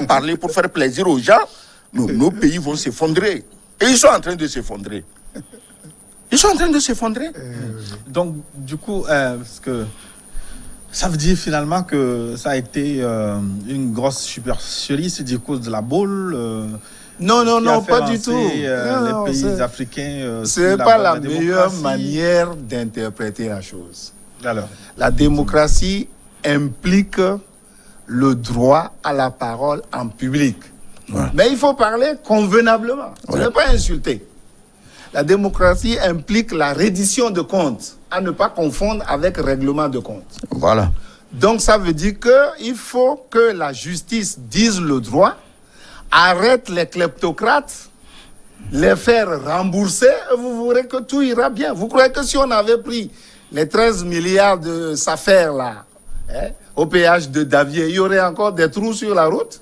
[SPEAKER 2] parler pour faire plaisir aux gens, nos pays vont s'effondrer. Et ils sont en train de s'effondrer. Ils sont en train de s'effondrer.
[SPEAKER 1] Donc, du coup, parce que ça veut dire finalement que ça a été une grosse supercherie, du cause de la boule.
[SPEAKER 3] Non, pas du tout.
[SPEAKER 1] Les pays africains.
[SPEAKER 3] Ce n'est pas la meilleure manière d'interpréter la chose.
[SPEAKER 1] Alors,
[SPEAKER 3] la démocratie implique le droit à la parole en public. Ouais. Mais il faut parler convenablement. Ce n'est pas insulter. La démocratie implique la reddition de comptes, à ne pas confondre avec règlement de compte.
[SPEAKER 2] Voilà.
[SPEAKER 3] Donc ça veut dire qu'il faut que la justice dise le droit, arrête les kleptocrates, les faire rembourser, et vous verrez que tout ira bien. Vous croyez que si on avait pris les 13 milliards de cette affaire-là, au péage de Davier, il y aurait encore des trous sur la route?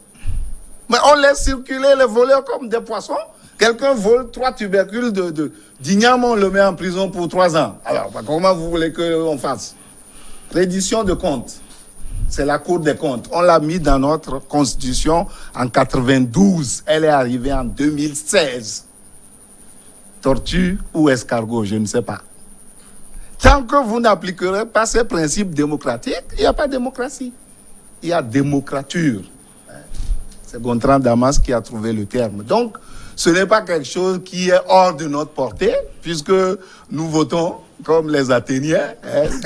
[SPEAKER 3] Mais on laisse circuler les voleurs comme des poissons. Quelqu'un vole 3 tubercules d'igname, on le met en prison pour 3 ans. Alors, comment vous voulez qu'on fasse? Reddition de comptes. C'est la Cour des comptes. On l'a mis dans notre constitution en 92. Elle est arrivée en 2016. Tortue ou escargot, je ne sais pas. Tant que vous n'appliquerez pas ces principes démocratiques, il n'y a pas de démocratie. Il y a démocrature. C'est Gontran Damas qui a trouvé le terme. Donc, ce n'est pas quelque chose qui est hors de notre portée, puisque nous votons comme les Athéniens,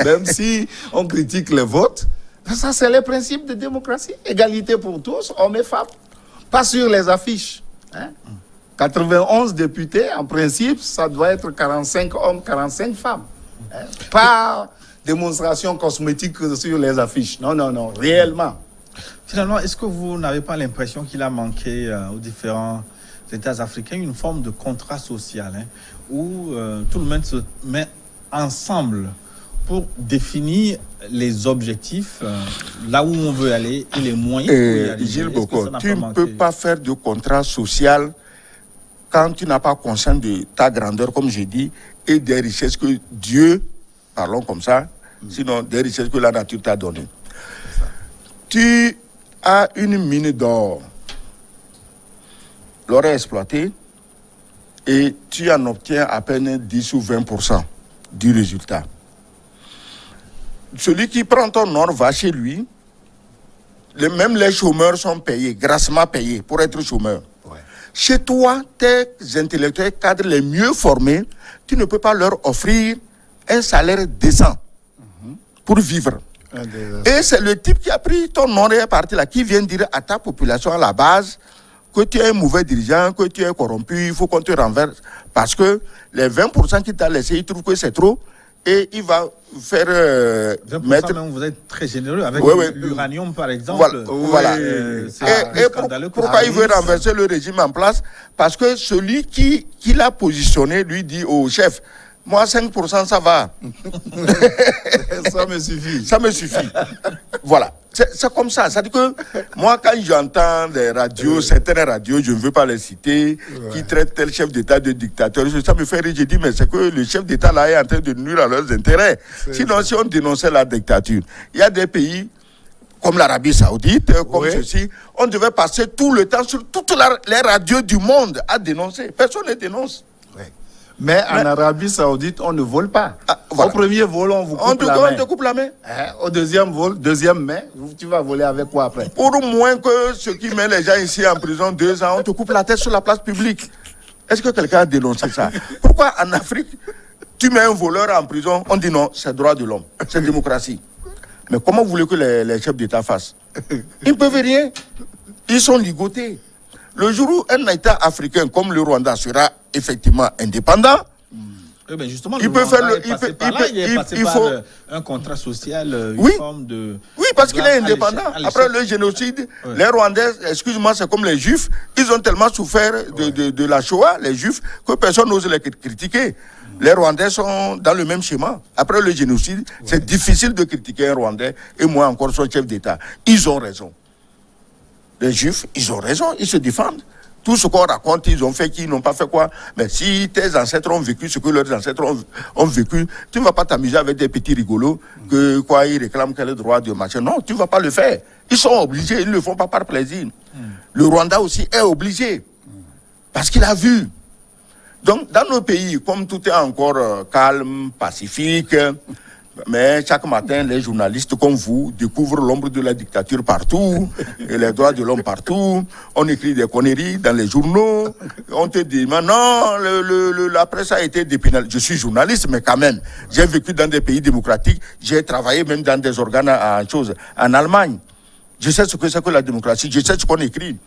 [SPEAKER 3] même si on critique les votes. Ça, c'est les principes de démocratie. Égalité pour tous, hommes et femmes. Pas sur les affiches. 91 députés, en principe, ça doit être 45 hommes, 45 femmes. Pas démonstration cosmétique sur les affiches. Non, réellement.
[SPEAKER 1] Finalement, est-ce que vous n'avez pas l'impression qu'il a manqué aux différents États africains une forme de contrat social, où tout le monde se met ensemble pour définir les objectifs, là où on veut aller et les moyens pour y arriver?
[SPEAKER 2] Gilles Boko, tu ne peux pas faire de contrat social quand tu n'as pas conscience de ta grandeur, comme j'ai dit, et des richesses que Dieu, parlons comme ça, sinon des richesses que la nature t'a données. Tu as une mine d'or, l'or est exploité, et tu en obtiens à peine 10 ou 20% du résultat. Celui qui prend ton or va chez lui, même les chômeurs sont payés, grassement payés pour être chômeurs. Ouais. Chez toi, tes intellectuels cadres les mieux formés, tu ne peux pas leur offrir un salaire décent pour vivre. Et c'est le type qui a pris ton or et est parti là, qui vient dire à ta population à la base que tu es un mauvais dirigeant, que tu es corrompu, il faut qu'on te renverse. Parce que les 20% qu'il t'a laissé, il trouve que c'est trop. Et il va faire
[SPEAKER 1] 20%
[SPEAKER 2] mettre...
[SPEAKER 1] même, vous êtes très généreux avec l'uranium, par exemple.
[SPEAKER 2] Voilà. Et pourquoi il veut renverser le régime en place? Parce que celui qui l'a positionné lui dit au chef, moi 5% ça va.
[SPEAKER 3] Ça me suffit.
[SPEAKER 2] Ça me suffit. Voilà. C'est comme ça. C'est-à-dire que moi, quand j'entends des radios, certaines radios, je ne veux pas les citer, qui traitent tel chef d'État de dictateur, ça me fait rire. Je dis, mais c'est que le chef d'État là est en train de nuire à leurs intérêts. Sinon, si on dénonçait la dictature, il y a des pays comme l'Arabie Saoudite, comme ceci, on devait passer tout le temps sur toutes les radios du monde à dénoncer. Personne ne dénonce.
[SPEAKER 3] Mais en Arabie Saoudite, on ne vole pas.
[SPEAKER 2] Voilà.
[SPEAKER 3] Au premier vol, on vous coupe la main.
[SPEAKER 2] On te coupe la main.
[SPEAKER 3] Au deuxième vol, deuxième main, tu vas voler avec quoi après?
[SPEAKER 2] Pour moins que ce qui met les gens ici en prison 2 ans, on te coupe la tête sur la place publique. Est-ce que quelqu'un a dénoncé ça? Pourquoi en Afrique, tu mets un voleur en prison, on dit non, c'est droit de l'homme, c'est démocratie. Mais comment vous voulez que les chefs d'État fassent? Ils ne peuvent rien. Ils sont ligotés. Le jour où un État africain comme le Rwanda sera effectivement indépendant,
[SPEAKER 1] ben justement,
[SPEAKER 2] il peut faire
[SPEAKER 1] un contrat social,
[SPEAKER 2] oui,
[SPEAKER 1] forme de...
[SPEAKER 2] Oui, parce qu'il est indépendant. Après le génocide, les Rwandais, excuse-moi, c'est comme les Juifs, ils ont tellement souffert de la Shoah, les Juifs, que personne n'ose les critiquer. Les Rwandais sont dans le même schéma. Après le génocide, c'est difficile de critiquer un Rwandais, et moi encore son chef d'État. Ils ont raison. Les Juifs, ils ont raison, ils se défendent. Tout ce qu'on raconte, ils ont fait, qu'ils n'ont pas fait quoi. Mais si tes ancêtres ont vécu ce que leurs ancêtres ont vécu, tu ne vas pas t'amuser avec des petits rigolos que quoi, ils réclament quel droit de machin. Non, tu ne vas pas le faire. Ils sont obligés, ils ne le font pas par plaisir. Le Rwanda aussi est obligé. Parce qu'il a vu. Donc, dans nos pays, comme tout est encore calme, pacifique, mais chaque matin, les journalistes comme vous découvrent l'ombre de la dictature partout, et les droits de l'homme partout. On écrit des conneries dans les journaux. On te dit, mais non, la presse a été dépénalisée. Je suis journaliste, mais quand même, j'ai vécu dans des pays démocratiques. J'ai travaillé même dans des organes en Allemagne. Je sais ce que c'est que la démocratie. Je sais ce qu'on écrit.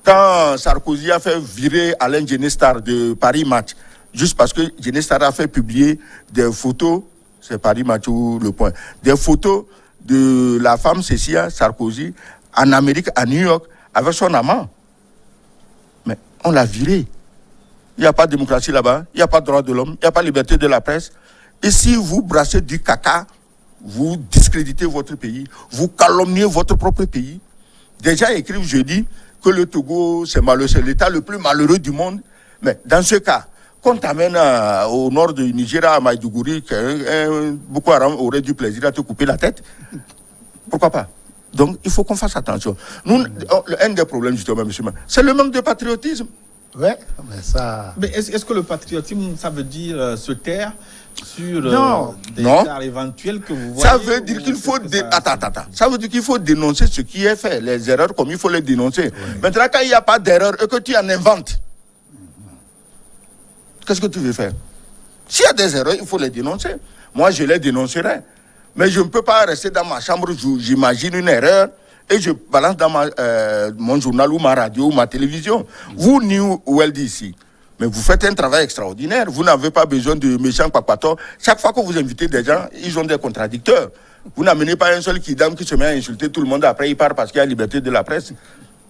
[SPEAKER 2] Quand Sarkozy a fait virer Alain Genestar de Paris Match, juste parce que Genestar a fait publier des photos, c'est Paris Match ou Le Point, des photos de la femme Cécilia Sarkozy en Amérique, à New York, avec son amant. Mais on l'a viré. Il n'y a pas de démocratie là-bas, il n'y a pas de droit de l'homme, il n'y a pas de liberté de la presse. Et si vous brassez du caca, vous discréditez votre pays, vous calomniez votre propre pays. Des gens écrivent jeudi que le Togo, c'est l'État le plus malheureux du monde. Mais dans ce cas, qu'on t'amène au nord du Nigeria, à Maïdougouri, Boko Haram aurait du plaisir à te couper la tête. Pourquoi pas? Donc, il faut qu'on fasse attention. Nous, un des problèmes, justement, monsieur, c'est le manque de patriotisme.
[SPEAKER 3] Oui, mais ça...
[SPEAKER 1] Mais est-ce que le patriotisme, ça veut dire se taire sur des erreurs éventuelles que vous voyez?
[SPEAKER 2] Ça veut dire qu'il faut... Ça veut dire qu'il faut dénoncer ce qui est fait. Les erreurs, comme il faut les dénoncer. Oui. Maintenant, quand il n'y a pas d'erreur et que tu en inventes, qu'est-ce que tu veux faire? S'il y a des erreurs, il faut les dénoncer. Moi, je les dénoncerai. Mais je ne peux pas rester dans ma chambre, j'imagine une erreur et je balance dans mon journal ou ma radio ou ma télévision. Vous, New World ici, mais vous faites un travail extraordinaire. Vous n'avez pas besoin de méchants papatos. Chaque fois que vous invitez des gens, ils ont des contradicteurs. Vous n'amenez pas un seul kidam qui se met à insulter tout le monde. Après, il part parce qu'il y a liberté de la presse.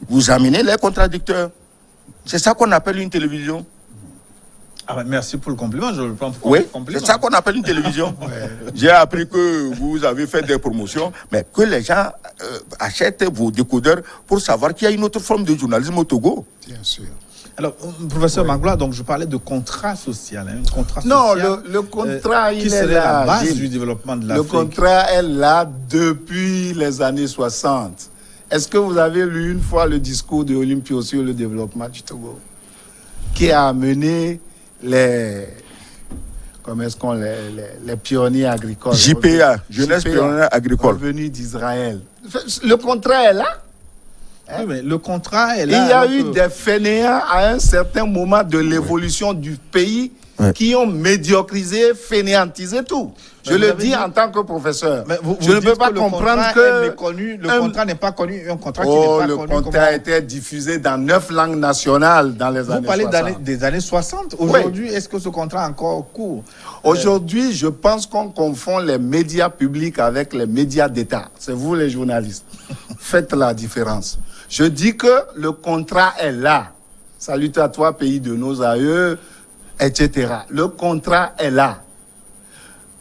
[SPEAKER 2] Vous amenez les contradicteurs. C'est ça qu'on appelle une télévision.
[SPEAKER 1] Ah ben merci pour le compliment, je le prends pour
[SPEAKER 2] oui,
[SPEAKER 1] compliment.
[SPEAKER 2] C'est ça qu'on appelle une télévision. J'ai appris que vous avez fait des promotions, mais que les gens achètent vos décodeurs pour savoir qu'il y a une autre forme de journalisme au Togo.
[SPEAKER 3] Bien sûr.
[SPEAKER 1] Alors, professeur Magloire, donc je parlais de contrat social. Un contrat social
[SPEAKER 3] non, le contrat, il
[SPEAKER 1] qui
[SPEAKER 3] est
[SPEAKER 1] serait
[SPEAKER 3] là.
[SPEAKER 1] la base du développement de l'Afrique.
[SPEAKER 3] Le contrat est là depuis les années 60. Est-ce que vous avez lu une fois le discours de Olympio sur le développement du Togo, qui a amené les pionniers agricoles.
[SPEAKER 2] JPA, Jeunesse Pionnière Agricole.
[SPEAKER 3] Revenus d'Israël. Le contrat est là.
[SPEAKER 1] Hein? Oui, mais le contrat est là.
[SPEAKER 3] Il y a eu des fainéants à un certain moment de l'évolution du pays qui ont médiocrisé, fainéantisé tout. Je le dis en tant que professeur. Je ne peux pas comprendre que...
[SPEAKER 1] Le contrat n'est pas connu, un contrat qui n'est pas connu.
[SPEAKER 3] Le contrat a été diffusé dans 9 langues nationales dans les années 60.
[SPEAKER 1] Vous parlez des années 60. Aujourd'hui, est-ce que ce contrat est encore court?
[SPEAKER 3] Aujourd'hui, je pense qu'on confond les médias publics avec les médias d'État. C'est vous les journalistes. Faites la différence. Je dis que le contrat est là. Salutatoire pays de nos aïeux, etc. Le contrat est là.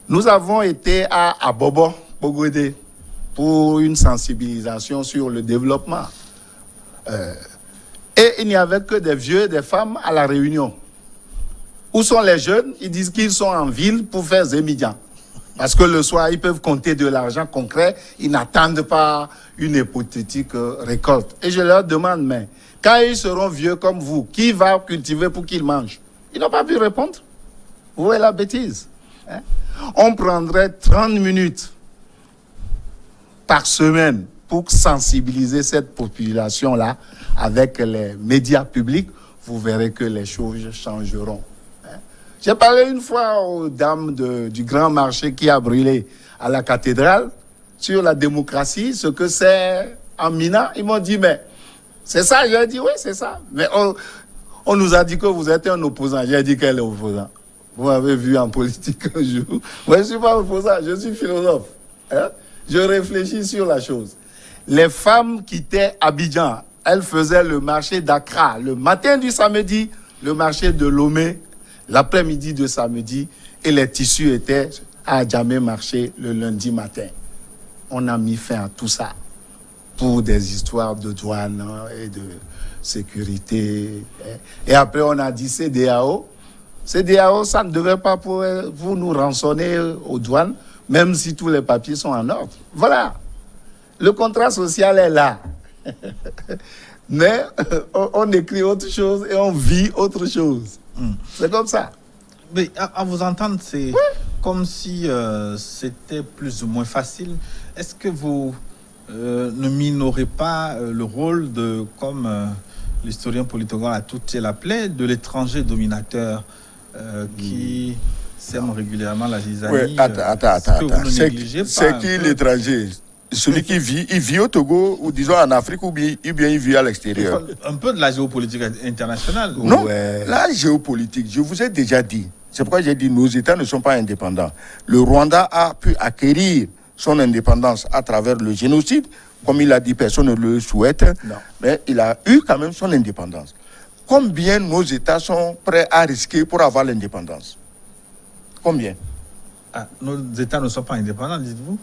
[SPEAKER 3] Nous avons été à Bobo, Bogode, pour une sensibilisation sur le développement. Et il n'y avait que des vieux et des femmes à la réunion. Où sont les jeunes? Ils disent qu'ils sont en ville pour faire Zémidian. Parce que le soir, ils peuvent compter de l'argent concret. Ils n'attendent pas une hypothétique récolte. Et je leur demande, mais quand ils seront vieux comme vous, qui va cultiver pour qu'ils mangent? Ils n'ont pas pu répondre. Où est la bêtise? On prendrait 30 minutes par semaine pour sensibiliser cette population-là avec les médias publics. Vous verrez que les choses changeront. J'ai parlé une fois aux dames du grand marché qui a brûlé à la cathédrale sur la démocratie, ce que c'est en Mina. Ils m'ont dit, mais c'est ça? J'ai dit, oui, c'est ça. Mais on nous a dit que vous êtes un opposant. J'ai dit quel est opposant? Vous m'avez vu en politique un jour. Moi, je ne suis pas opposant, je suis philosophe. Je réfléchis sur la chose. Les femmes quittaient Abidjan. Elles faisaient le marché d'Accra le matin du samedi, le marché de Lomé l'après-midi de samedi, et les tissus étaient à Djamé marché le lundi matin. On a mis fin à tout ça pour des histoires de douane et de sécurité. Et après, on a dit CEDEAO. CEDEAO, ça ne devait pas pour nous rançonner aux douanes, même si tous les papiers sont en ordre. Voilà. Le contrat social est là. Mais on écrit autre chose et on vit autre chose. C'est comme ça.
[SPEAKER 1] Mais à vous entendre, c'est comme si c'était plus ou moins facile. Est-ce que vous ne minorez pas le rôle de, comme l'historien politologue a tout l'appelé, de l'étranger dominateur qui sème régulièrement la zizanie?
[SPEAKER 2] Oui, attends. C'est qui l'étranger? Celui qui vit, il vit au Togo, ou disons en Afrique, ou bien il vit à l'extérieur.
[SPEAKER 1] Un peu de la géopolitique internationale.
[SPEAKER 2] Non, la géopolitique, je vous ai déjà dit. C'est pourquoi j'ai dit nos États ne sont pas indépendants. Le Rwanda a pu acquérir son indépendance à travers le génocide. Comme il a dit, personne ne le souhaite. Non. Mais il a eu quand même son indépendance. Combien nos États sont prêts à risquer pour avoir l'indépendance? Combien?
[SPEAKER 1] Nos États ne sont pas indépendants, dites-vous?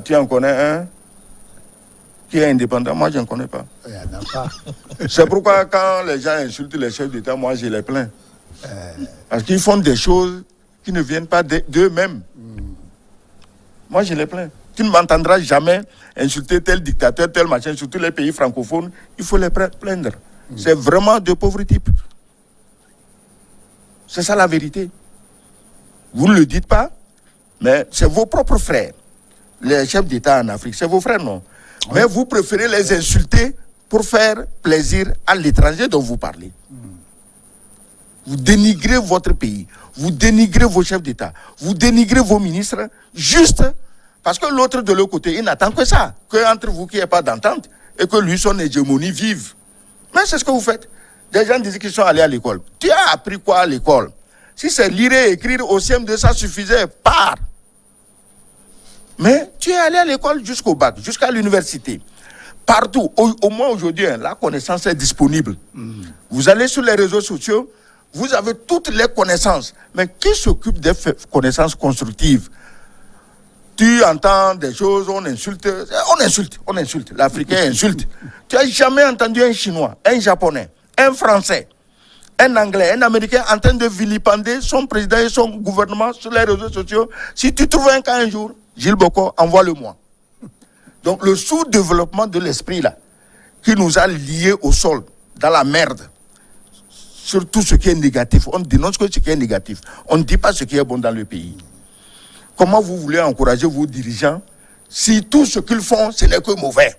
[SPEAKER 2] Tu en connais un qui est indépendant? Moi, je ne connais pas.
[SPEAKER 3] Il n'y en a pas.
[SPEAKER 2] C'est pourquoi quand les gens insultent les chefs d'État, moi, je les plains. Parce qu'ils font des choses qui ne viennent pas d'eux-mêmes. Moi, je les plains. Tu ne m'entendras jamais insulter tel dictateur, tel machin, sur tous les pays francophones. Il faut les plaindre. C'est vraiment de pauvres types. C'est ça la vérité. Vous ne le dites pas, mais c'est vos propres frères. Les chefs d'État en Afrique, c'est vos frères, non? Oui. Mais vous préférez les insulter pour faire plaisir à l'étranger dont vous parlez. Vous dénigrez votre pays, vous dénigrez vos chefs d'État, vous dénigrez vos ministres, juste parce que l'autre de l'autre côté, il n'attend que ça, qu'entre vous qu'il n'y ait pas d'entente et que lui, son hégémonie vive. Mais c'est ce que vous faites. Des gens disent qu'ils sont allés à l'école. Tu as appris quoi à l'école? Si c'est lire et écrire au CM2, ça suffisait, pars. Mais tu es allé à l'école jusqu'au bac, jusqu'à l'université. Partout, au moins aujourd'hui, la connaissance est disponible. Vous allez sur les réseaux sociaux, vous avez toutes les connaissances. Mais qui s'occupe des connaissances constructives? Tu entends des choses, on insulte. L'Africain insulte. Tu n'as jamais entendu un Chinois, un Japonais, un Français, un Anglais, un Américain en train de vilipender son président et son gouvernement sur les réseaux sociaux. Si tu trouves un cas un jour, Gilles Boko, envoie-le-moi. Donc le sous-développement de l'esprit là, qui nous a liés au sol, dans la merde, sur tout ce qui est négatif. On dénonce que ce qui est négatif. On ne dit pas ce qui est bon dans le pays. Comment vous voulez encourager vos dirigeants si tout ce qu'ils font, ce n'est que mauvais?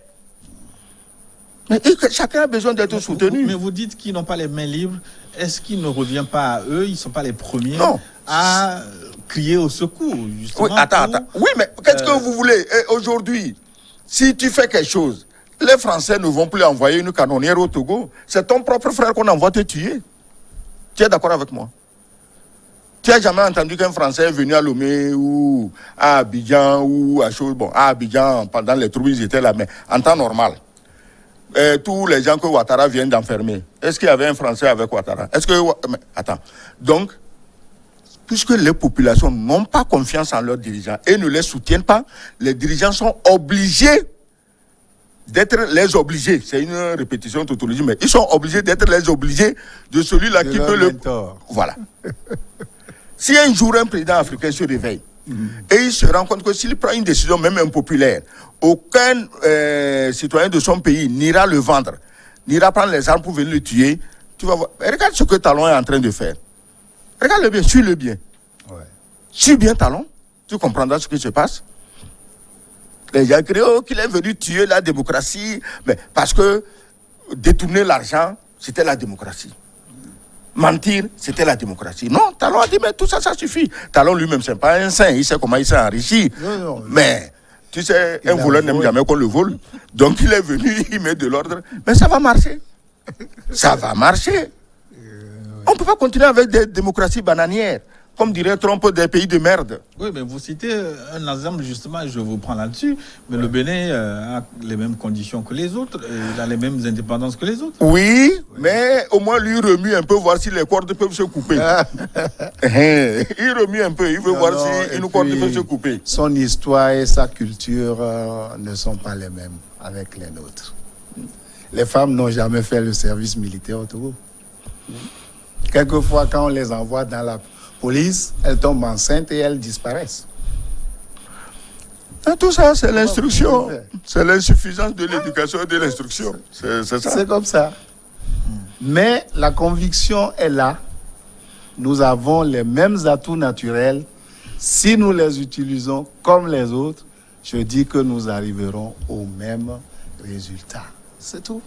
[SPEAKER 2] Mais chacun a besoin d'être soutenu.
[SPEAKER 1] Mais vous dites qu'ils n'ont pas les mains libres. Est-ce qu'il ne revient pas à eux? Ils ne sont pas les premiers à crier au secours, justement.
[SPEAKER 2] Oui, attends. Oui, mais qu'est-ce que vous voulez? Aujourd'hui, si tu fais quelque chose, les Français ne vont plus envoyer une canonnière au Togo. C'est ton propre frère qu'on envoie te tuer. Tu es d'accord avec moi? Tu n'as jamais entendu qu'un Français est venu à Lomé ou à Abidjan ou à chose. Bon, à Abidjan, pendant les troubles, ils étaient là, mais en temps normal. Tous les gens que Ouattara vient d'enfermer, est-ce qu'il y avait un Français avec Ouattara? Mais, attends. Donc, puisque les populations n'ont pas confiance en leurs dirigeants et ne les soutiennent pas, les dirigeants sont obligés d'être les obligés. C'est une répétition tautologique, mais ils sont obligés d'être les obligés de celui-là qui peut le... Voilà. Si un jour un président africain se réveille et il se rend compte que s'il prend une décision même impopulaire, aucun citoyen de son pays n'ira le vendre, n'ira prendre les armes pour venir le tuer, tu vas voir. Regarde ce que Talon est en train de faire. Regarde-le bien, suis-le bien. suis bien Talon, tu comprendras ce qui se passe. Les gens crient qu'il est venu tuer la démocratie, mais parce que détourner l'argent, c'était la démocratie. Mentir, c'était la démocratie. Non, Talon a dit, mais tout ça, ça suffit. Talon lui-même, c'est pas un saint, il sait comment il s'est enrichi. Non, mais, tu sais, un voleur n'aime jamais qu'on le vole. Donc il est venu, il met de l'ordre. Mais ça va marcher. Ça va marcher. On ne peut pas continuer avec des démocraties bananières. Comme dirait Trump, des pays de merde.
[SPEAKER 1] Oui, mais vous citez un exemple, justement, je vous prends là-dessus, mais le Bénin a les mêmes conditions que les autres, il a les mêmes indépendances que les autres.
[SPEAKER 2] Oui, mais au moins lui remue un peu, voir si les cordes peuvent se couper. Il remue un peu, il veut voir si une corde peut se couper.
[SPEAKER 3] Son histoire et sa culture ne sont pas les mêmes avec les nôtres. Les femmes n'ont jamais fait le service militaire au Togo. Quelquefois, quand on les envoie dans la police, elles tombent enceintes et elles disparaissent.
[SPEAKER 2] Et tout ça, c'est l'instruction. C'est l'insuffisance de l'éducation et de l'instruction. C'est ça.
[SPEAKER 3] C'est comme ça. Mais la conviction est là. Nous avons les mêmes atouts naturels. Si nous les utilisons comme les autres, je dis que nous arriverons au même résultat. C'est tout.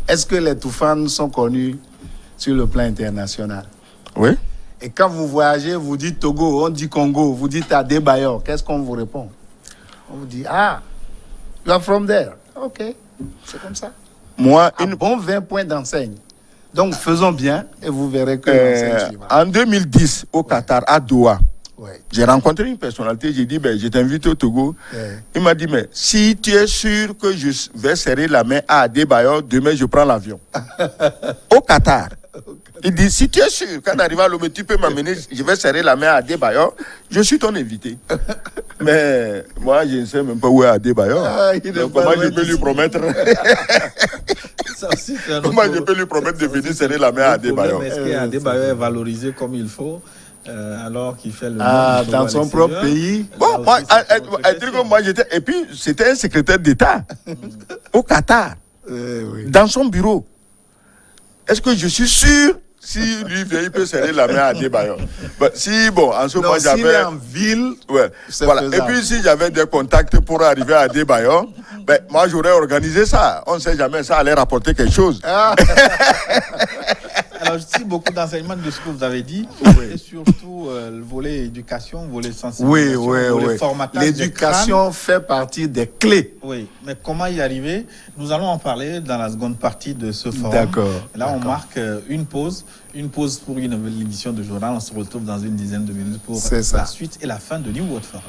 [SPEAKER 3] Est-ce que les Toufans sont connus sur le plan international?
[SPEAKER 2] Oui.
[SPEAKER 3] Et quand vous voyagez, vous dites Togo, on dit Congo, vous dites Adebayor, qu'est-ce qu'on vous répond? On vous dit, ah, you are from there. Ok, c'est comme ça.
[SPEAKER 2] Moi,
[SPEAKER 3] Bon 20 points d'enseigne. Donc faisons bien et vous verrez que l'enseigne suivra.
[SPEAKER 2] En 2010, au Qatar, à Doha,
[SPEAKER 3] Ouais.
[SPEAKER 2] j'ai rencontré une personnalité, j'ai dit, je t'invite au Togo.
[SPEAKER 3] Ouais.
[SPEAKER 2] Il m'a dit, mais si tu es sûr que je vais serrer la main à Adebayor, demain je prends l'avion. Au Qatar. Il dit, si tu es sûr, quand on arrive à l'homme, tu peux m'amener, je vais serrer la main à Adebayor, je suis ton invité. Mais moi, je ne sais même pas où est Adebayor. Donc, comment je peux lui promettre Comment je peux lui promettre de venir serrer la main à Adebayor?
[SPEAKER 1] Est-ce qu'Adebayor est valorisé comme il faut alors qu'il fait le
[SPEAKER 3] dans son propre pays.
[SPEAKER 2] Bon, moi, j'étais. Et puis, c'était un secrétaire d'État au Qatar,
[SPEAKER 3] Oui.
[SPEAKER 2] dans son bureau. Est-ce que je suis sûr, si lui vient, il peut serrer la main à Adebayor? Si, bon, en ce moment,
[SPEAKER 3] S'il est
[SPEAKER 2] j'avais.
[SPEAKER 3] en ville,
[SPEAKER 2] Ouais, voilà. Et puis, si j'avais des contacts pour arriver à Adebayor, moi, j'aurais organisé ça. On ne sait jamais, ça allait rapporter quelque chose.
[SPEAKER 1] Alors, je tire beaucoup d'enseignements de ce que vous avez dit, et surtout le volet éducation, le volet sensibilisation, le volet formatage.
[SPEAKER 3] L'éducation fait partie des clés.
[SPEAKER 1] Oui, mais comment y arriver? Nous allons en parler dans la seconde partie de ce forum.
[SPEAKER 3] D'accord.
[SPEAKER 1] Là, on marque une pause pour une nouvelle édition de journal. On se retrouve dans une dizaine de minutes pour la suite et la fin de New World Forum.